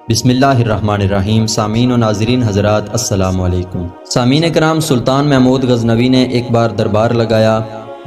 بسم اللہ الرحمن الرحیم۔ سامعین و ناظرین حضرات السلام علیکم۔ سامعین کرام، سلطان محمود غزنوی نے ایک بار دربار لگایا۔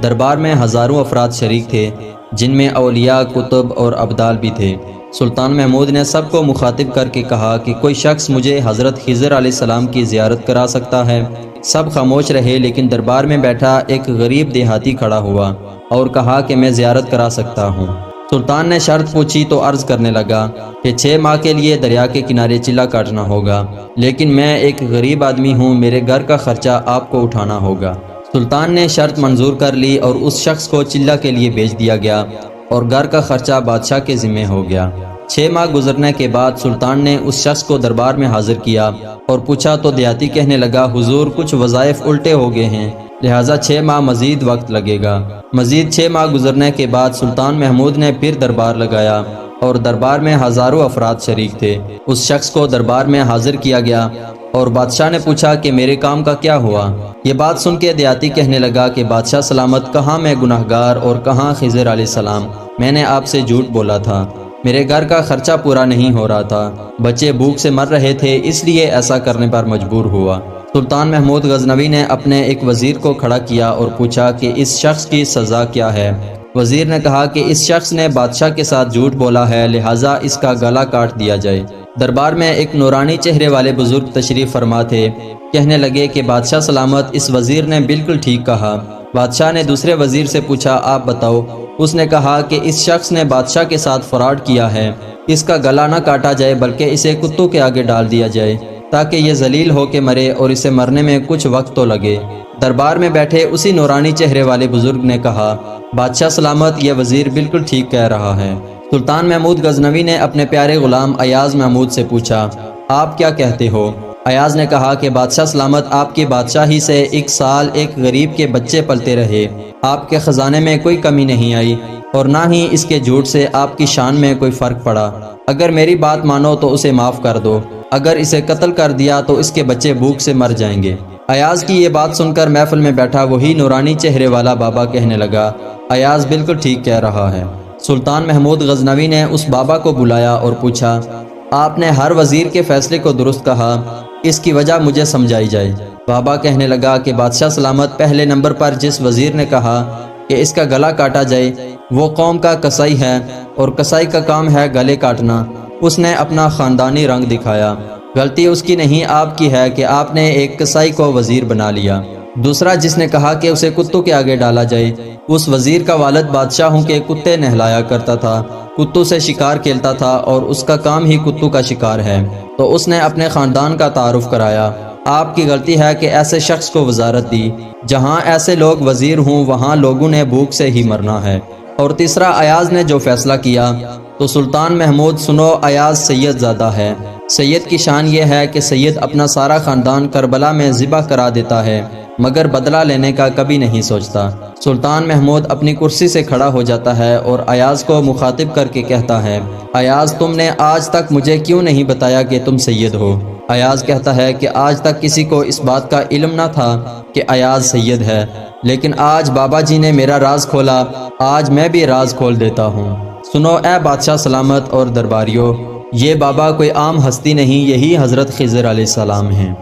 دربار میں ہزاروں افراد شریک تھے، جن میں اولیاء، کتب اور ابدال بھی تھے۔ سلطان محمود نے سب کو مخاطب کر کے کہا کہ کوئی شخص مجھے حضرت خضر علیہ السلام کی زیارت کرا سکتا ہے؟ سب خاموش رہے، لیکن دربار میں بیٹھا ایک غریب دیہاتی کھڑا ہوا اور کہا کہ میں زیارت کرا سکتا ہوں۔ سلطان نے شرط پوچھی تو عرض کرنے لگا کہ 6 ماہ کے لیے دریا کے کنارے چلہ کاٹنا ہوگا، لیکن میں ایک غریب آدمی ہوں، میرے گھر کا خرچہ آپ کو اٹھانا ہوگا۔ سلطان نے شرط منظور کر لی اور اس شخص کو چلہ کے لیے بھیج دیا گیا اور گھر کا خرچہ بادشاہ کے ذمہ ہو گیا۔ 6 ماہ گزرنے کے بعد سلطان نے اس شخص کو دربار میں حاضر کیا اور پوچھا تو دیہاتی کہنے لگا، حضور کچھ وظائف الٹے ہو گئے ہیں، لہٰذا 6 ماہ مزید وقت لگے گا۔ مزید 6 ماہ گزرنے کے بعد سلطان محمود نے پھر دربار لگایا اور دربار میں ہزاروں افراد شریک تھے۔ اس شخص کو دربار میں حاضر کیا گیا اور بادشاہ نے پوچھا کہ میرے کام کا کیا ہوا؟ یہ بات سن کے دیہاتی کہنے لگا کہ بادشاہ سلامت، کہاں میں گناہگار اور کہاں خضر علیہ السلام، میں نے آپ سے جھوٹ بولا تھا، میرے گھر کا خرچہ پورا نہیں ہو رہا تھا، بچے بھوک سے مر رہے تھے، اس لیے ایسا کرنے پر مجبور ہوا۔ سلطان محمود غزنوی نے اپنے ایک وزیر کو کھڑا کیا اور پوچھا کہ اس شخص کی سزا کیا ہے؟ وزیر نے کہا کہ اس شخص نے بادشاہ کے ساتھ جھوٹ بولا ہے، لہٰذا اس کا گلا کاٹ دیا جائے۔ دربار میں ایک نورانی چہرے والے بزرگ تشریف فرما تھے، کہنے لگے کہ بادشاہ سلامت، اس وزیر نے بالکل ٹھیک کہا۔ بادشاہ نے دوسرے وزیر سے پوچھا، آپ بتاؤ۔ اس نے کہا کہ اس شخص نے بادشاہ کے ساتھ فراڈ کیا ہے، اس کا گلا نہ کاٹا جائے بلکہ اسے کتوں کے آگے ڈال دیا جائے تاکہ یہ ذلیل ہو کے مرے اور اسے مرنے میں کچھ وقت تو لگے۔ دربار میں بیٹھے اسی نورانی چہرے والے بزرگ نے کہا، بادشاہ سلامت، یہ وزیر بالکل ٹھیک کہہ رہا ہے۔ سلطان محمود غزنوی نے اپنے پیارے غلام ایاز محمود سے پوچھا، آپ کیا کہتے ہو؟ ایاز نے کہا کہ بادشاہ سلامت، آپ کی بادشاہی سے 1 سال ایک غریب کے بچے پلتے رہے، آپ کے خزانے میں کوئی کمی نہیں آئی اور نہ ہی اس کے جھوٹ سے آپ کی شان میں کوئی فرق پڑا۔ اگر میری بات مانو تو اسے معاف کر دو، اگر اسے قتل کر دیا تو اس کے بچے بھوک سے مر جائیں گے۔ ایاز کی یہ بات سن کر محفل میں بیٹھا وہی نورانی چہرے والا بابا کہنے لگا، ایاز بالکل ٹھیک کہہ رہا ہے۔ سلطان محمود غزنوی نے اس بابا کو بلایا اور پوچھا، آپ نے ہر وزیر کے فیصلے کو درست کہا، اس کی وجہ مجھے سمجھائی جائے۔ بابا کہنے لگا کہ بادشاہ سلامت، پہلے نمبر پر جس وزیر نے کہا کہ اس کا گلا کاٹا جائے وہ قوم کا کسائی ہے، اور کسائی کا کام ہے گلے کاٹنا۔ اس نے اپنا خاندانی رنگ دکھایا، غلطی اس کی نہیں آپ کی ہے کہ آپ نے ایک کسائی کو وزیر بنا لیا۔ دوسرا جس نے کہا کہ اسے کتوں کے آگے ڈالا جائے، اس وزیر کا والد بادشاہوں کے کتے نہلایا کرتا تھا، کتوں سے شکار کھیلتا تھا اور اس کا کام ہی کتوں کا شکار ہے، تو اس نے اپنے خاندان کا تعارف کرایا۔ آپ کی غلطی ہے کہ ایسے شخص کو وزارت دی، جہاں ایسے لوگ وزیر ہوں وہاں لوگوں نے بھوک سے ہی مرنا ہے۔ اور تیسرا ایاز نے جو فیصلہ کیا، تو سلطان محمود سنو، ایاز سید زادہ ہے۔ سید کی شان یہ ہے کہ سید اپنا سارا خاندان کربلا میں ذبح کرا دیتا ہے مگر بدلہ لینے کا کبھی نہیں سوچتا۔ سلطان محمود اپنی کرسی سے کھڑا ہو جاتا ہے اور ایاز کو مخاطب کر کے کہتا ہے، ایاز تم نے آج تک مجھے کیوں نہیں بتایا کہ تم سید ہو؟ ایاز کہتا ہے کہ آج تک کسی کو اس بات کا علم نہ تھا کہ ایاز سید ہے، لیکن آج بابا جی نے میرا راز کھولا، آج میں بھی راز کھول دیتا ہوں۔ سنو اے بادشاہ سلامت اور درباریوں، یہ بابا کوئی عام ہستی نہیں، یہی حضرت خضر علیہ السلام ہیں۔